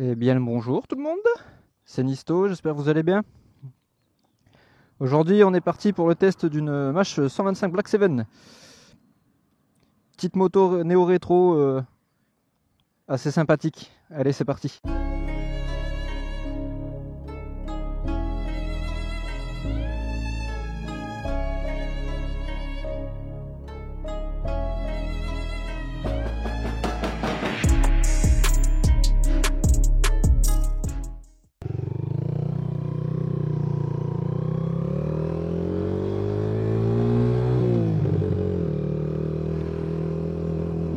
Eh bien le bonjour tout le monde, c'est Nisto, j'espère que vous allez bien. Aujourd'hui on est parti pour le test d'une Mash 125 Black 7. Petite moto néo-rétro assez sympathique. Allez c'est parti.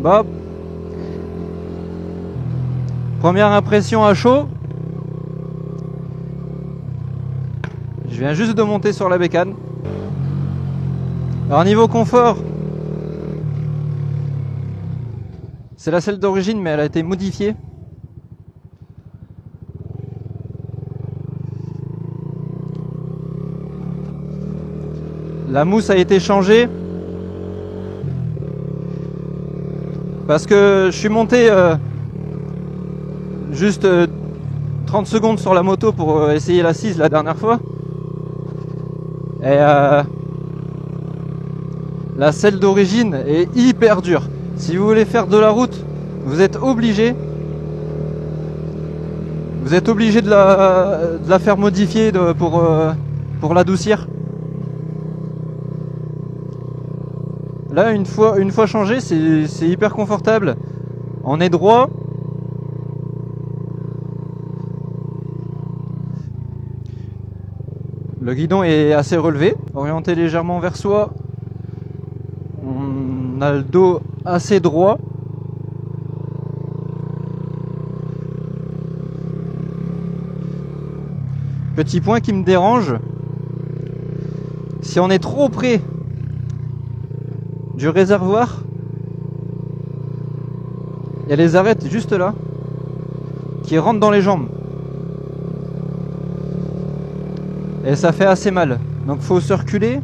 Bon, première impression à chaud. Je viens juste de monter sur la bécane. Alors niveau confort, c'est la selle d'origine mais elle a été modifiée. La mousse a été changée. Parce que je suis monté juste 30 secondes sur la moto pour essayer l'assise la dernière fois. Et la selle d'origine est hyper dure. Si vous voulez faire de la route, vous êtes obligé de la faire modifier pour l'adoucir. Là, une fois changé, c'est hyper confortable. On est droit. Le guidon est assez relevé, orienté légèrement vers soi. On a le dos assez droit. Petit point qui me dérange, si on est trop près du réservoir, il y a les arêtes juste là qui rentrent dans les jambes et ça fait assez mal, donc faut se reculer.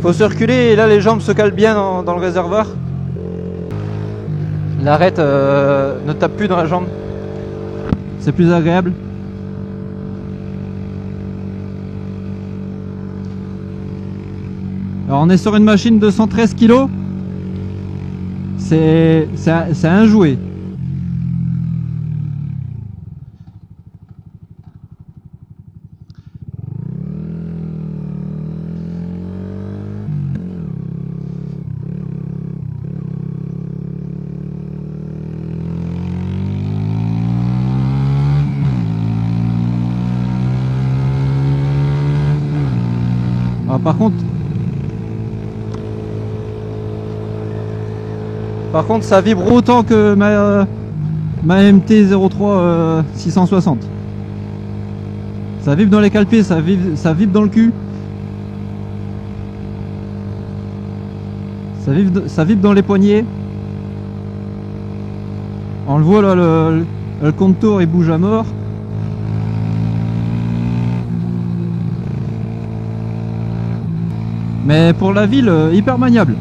Faut se reculer et là les jambes se calent bien dans le réservoir. L'arête ne tape plus dans la jambe. C'est plus agréable. Alors on est sur une machine de 113 kg. C'est un jouet. Alors, par contre ça vibre autant que ma MT-03 660. Ça vibre dans les calpiers, ça vibre dans le cul. Ça vibre dans les poignets. On le voit là, le contour il bouge à mort. Mais pour la ville, hyper maniable.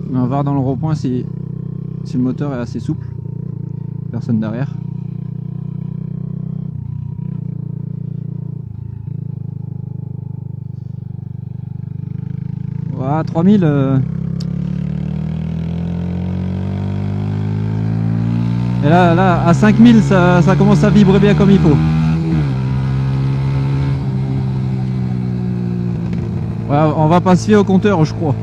On va voir dans le rond-point si le moteur est assez souple. Personne derrière. Voilà, 3000. Et là, à 5000, ça commence à vibrer bien comme il faut. Ouais, on va pas se fier au compteur, je crois.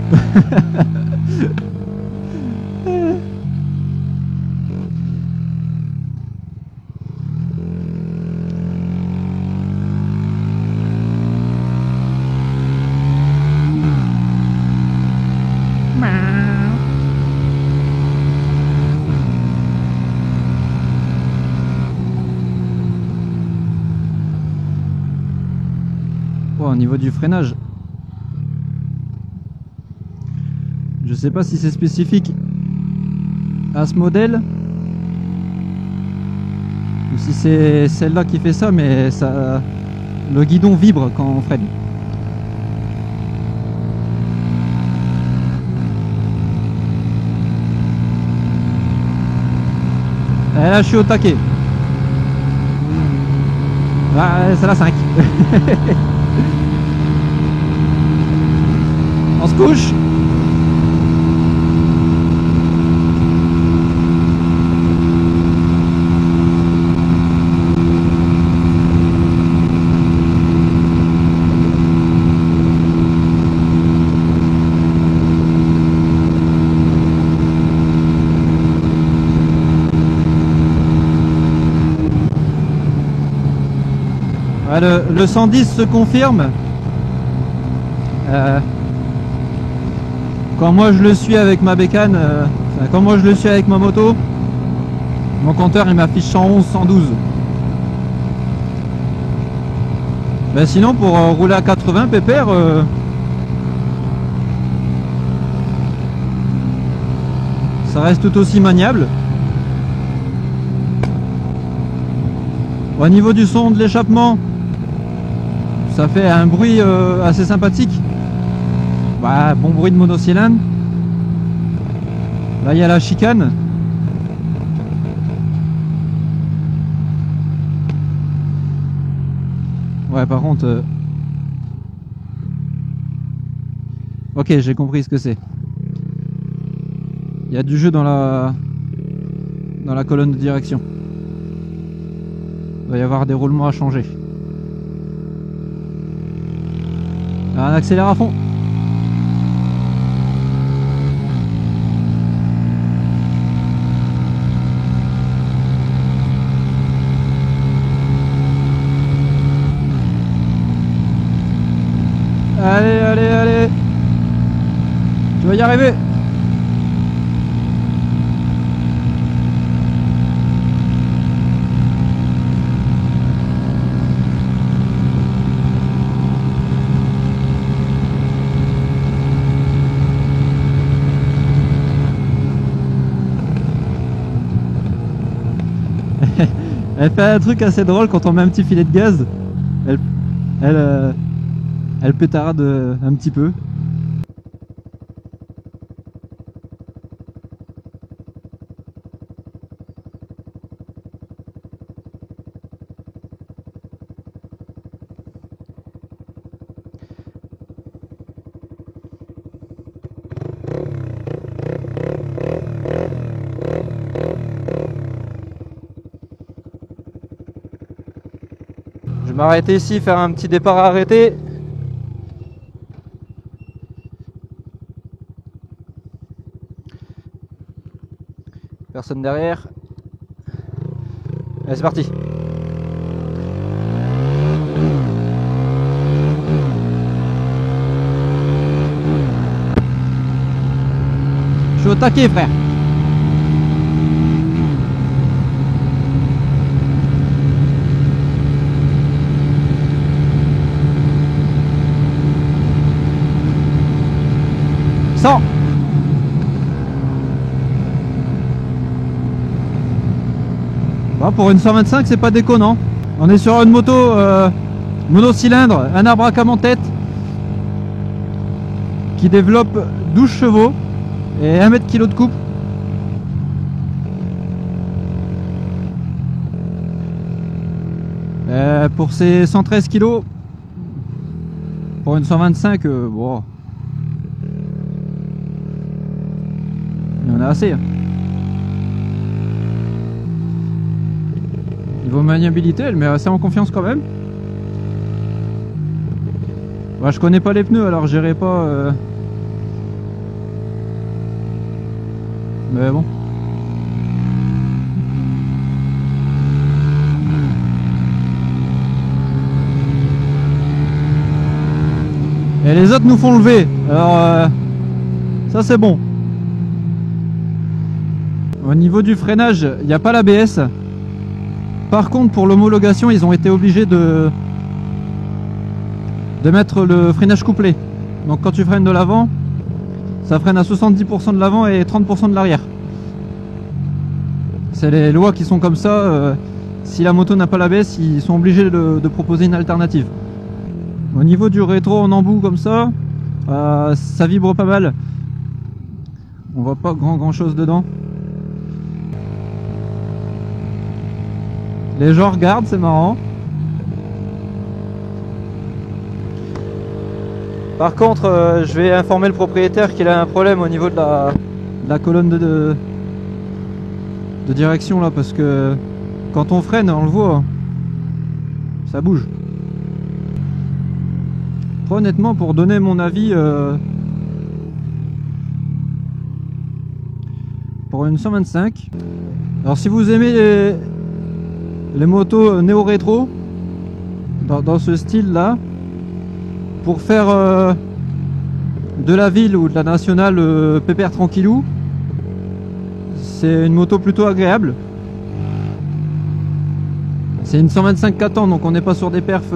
Au niveau du freinage, Je sais pas si c'est spécifique à ce modèle ou si c'est celle-là qui fait ça, mais ça, le guidon vibre quand on freine. Et là je suis au taquet. Ah, c'est la 5. On se couche. Ouais, le 110 se confirme. Quand moi je le suis avec ma bécane, quand moi je le suis avec ma moto, mon compteur il m'affiche 111, 112. Ben sinon pour rouler à 80 pépère, ça reste tout aussi maniable. Au niveau du son de l'échappement, ça fait un bruit assez sympathique. Bah, bon bruit de monocylindre. Là il y a la chicane. Ouais, par contre ok, j'ai compris ce que c'est. Il y a du jeu dans la colonne de direction. Il va y avoir des roulements à changer. On accélère à fond. Allez, allez, allez. Tu vas y arriver. Elle fait un truc assez drôle quand on met un petit filet de gaz. Elle pétarade un petit peu. Je vais m'arrêter ici, faire un petit départ arrêté. Personne derrière. Allez, c'est parti. Je suis au taquet, frère. Sans. Bon, pour une 125 c'est pas déconnant. On est sur une moto monocylindre, un arbre à cam en tête qui développe 12 chevaux et 1 mètre kg de coupe. Pour ces 113 kg, pour une 125, bon, il y en a assez. Niveau maniabilité, elle met assez en confiance quand même. Bah, je connais pas les pneus, alors j'irai pas. Mais bon. Et les autres nous font lever. Alors ça c'est bon. Au niveau du freinage, il n'y a pas l'ABS. Par contre, pour l'homologation, ils ont été obligés de mettre le freinage couplé. Donc quand tu freines de l'avant, ça freine à 70% de l'avant et 30% de l'arrière. C'est les lois qui sont comme ça. Si la moto n'a pas l'ABS, ils sont obligés de proposer une alternative. Au niveau du rétro en embout comme ça, ça vibre pas mal. On voit pas grand chose dedans. Les gens regardent, c'est marrant. Par contre, je vais informer le propriétaire qu'il a un problème au niveau de la colonne de direction là, parce que quand on freine, on le voit, ça bouge. Après, honnêtement, pour donner mon avis, pour une 125, alors si vous aimez les motos néo-rétro dans ce style là, pour faire de la ville ou de la nationale pépère tranquillou, c'est une moto plutôt agréable. C'est une 125 4 ans, donc on n'est pas sur des perfs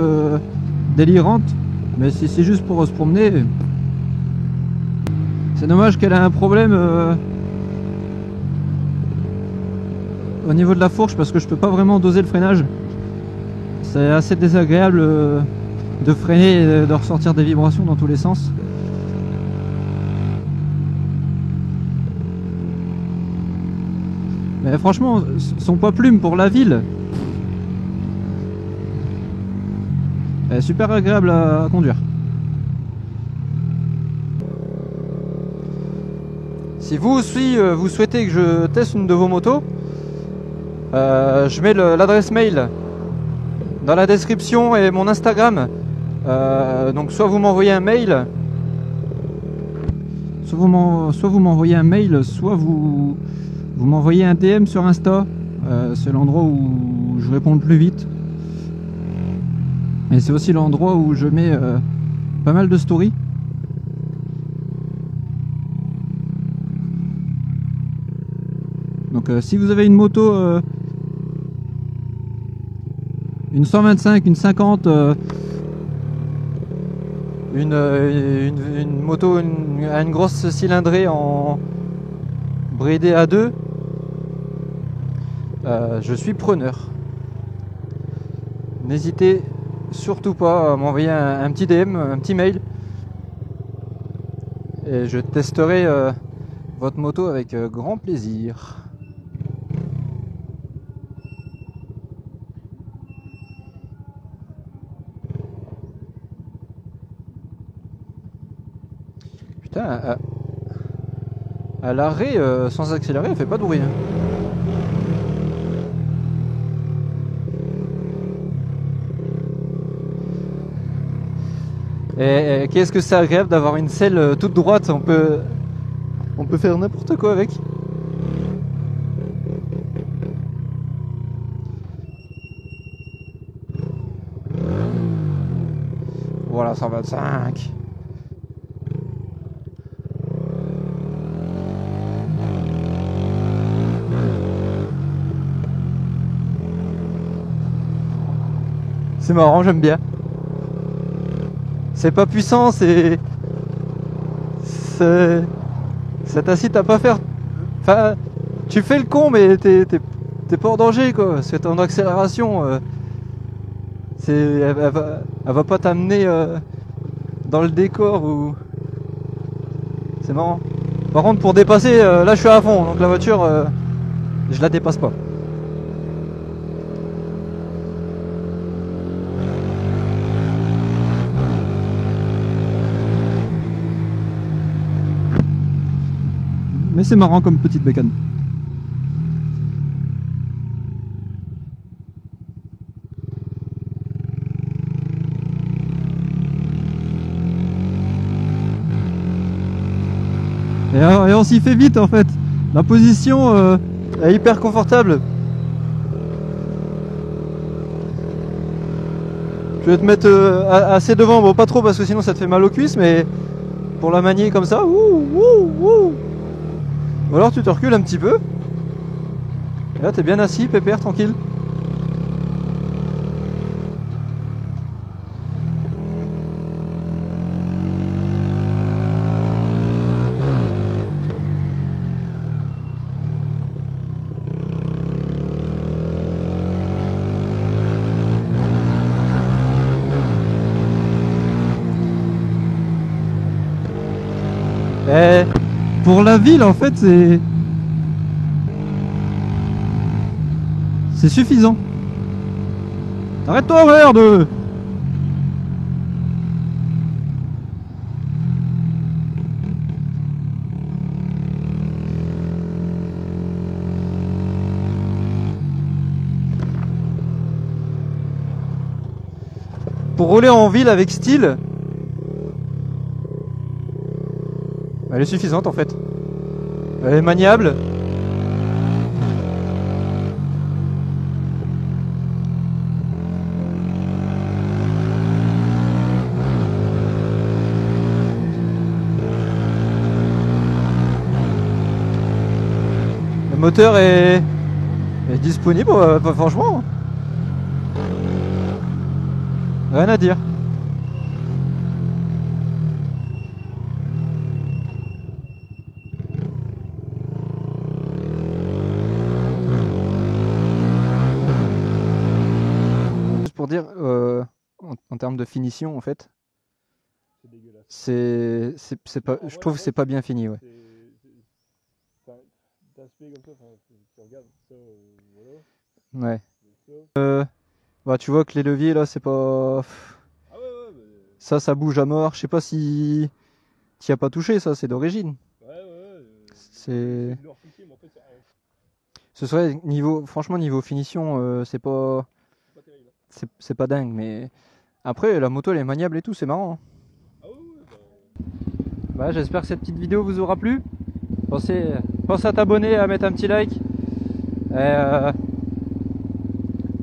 délirantes, mais si c'est juste pour se promener. C'est dommage qu'elle ait un problème au niveau de la fourche, parce que je peux pas vraiment doser le freinage. C'est assez désagréable de freiner et de ressortir des vibrations dans tous les sens. Mais franchement, son poids plume pour la ville, elle est super agréable à conduire. Si vous aussi vous souhaitez que je teste une de vos motos, je mets l'adresse mail dans la description et mon Instagram. Donc soit vous m'envoyez un mail, soit vous m'envoyez un mail, soit vous m'envoyez un DM sur Insta. C'est l'endroit où je réponds le plus vite. Et c'est aussi l'endroit où je mets pas mal de stories. Donc si vous avez une moto, une 125, une 50, une moto à une grosse cylindrée en bridé A2, je suis preneur. N'hésitez surtout pas à m'envoyer un petit DM, un petit mail, et je testerai votre moto avec grand plaisir. Putain, à l'arrêt, sans accélérer, elle fait pas de bruit. Et qu'est-ce que c'est agréable d'avoir une selle toute droite, on peut faire n'importe quoi avec. Voilà, 125. C'est marrant, j'aime bien. C'est pas puissant, ça t'incite à pas faire. Enfin, tu fais le con, mais t'es pas en danger, quoi. Parce que ton accélération, elle va pas t'amener dans le décor ou. C'est marrant. Par contre, pour dépasser, là je suis à fond, donc la voiture, je la dépasse pas. Mais c'est marrant comme petite bécane. Et on s'y fait vite en fait. La position est hyper confortable. Je vais te mettre assez devant, bon pas trop parce que sinon ça te fait mal aux cuisses, mais pour la manier comme ça, ou alors tu te recules un petit peu. Et là t'es bien assis, pépère, tranquille. Et pour la ville, en fait, c'est suffisant. Arrête-toi, merde! Pour rouler en ville avec style, elle est suffisante en fait. Elle est maniable. Le moteur est disponible, franchement. Rien à dire. Juste pour dire, en termes de finition, en fait, C'est dégueulasse. c'est pas, je trouve que c'est pas bien fini, ouais. D'aspect comme ça, tu regardes ça, voilà. Ouais. Bah tu vois que les leviers là, c'est pas. Ah ouais, bah... Ça bouge à mort. Je sais pas si t'y as pas touché, ça, c'est d'origine. Ouais. C'est. De leur cliquer, mais en fait, Ce serait niveau, franchement niveau finition, c'est pas terrible. c'est pas dingue, mais après la moto elle est maniable et tout, c'est marrant. Ah ouais, Bah j'espère que cette petite vidéo vous aura plu. Pense à t'abonner, à mettre un petit like. Et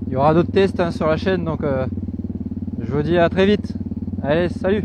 il y aura d'autres tests hein, sur la chaîne, donc je vous dis à très vite. Allez, salut!